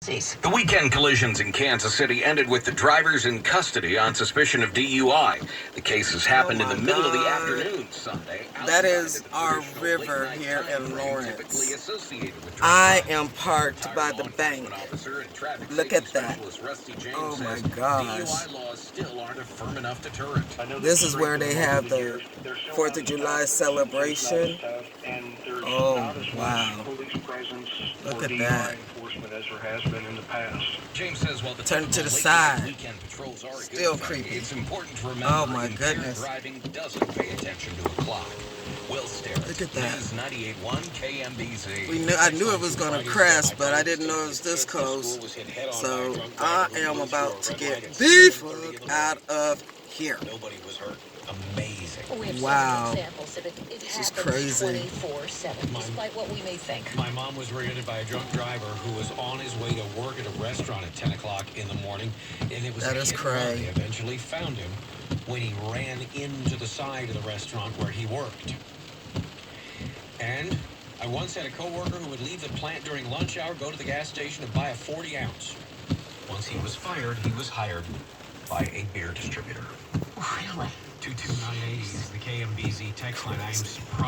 The weekend collisions in Kansas City ended with the drivers in custody on suspicion of DUI. The cases happened in the middle of the afternoon Sunday. That is our river here in Lawrence. I am parked by the bank. Look at that. Oh my gosh. This is where they have the 4th of July celebration. Oh wow. Look at that. Turn it to the side. Still creepy. It's important to remember oh my goodness. Driving doesn't pay attention to a clock. Look at that. News 98.1 KMBZ. I knew it was going to crest, but I didn't know it was this close. So I am about to get the fuck out of here. Nobody was hurt. Amazing. Wow. This is crazy. 24/7, despite what we may think. My mom was rear-ended by a drunk driver who was on his way to work at a restaurant at 10 o'clock in the morning. And it was that is crazy. They eventually found him when he ran into the side of the restaurant where he worked. And I once had a coworker who would leave the plant during lunch hour, go to the gas station and buy a 40 ounce. Once he was fired, he was hired by a beer distributor. Really? 22980 is the KMBZ text line. I'm surprised.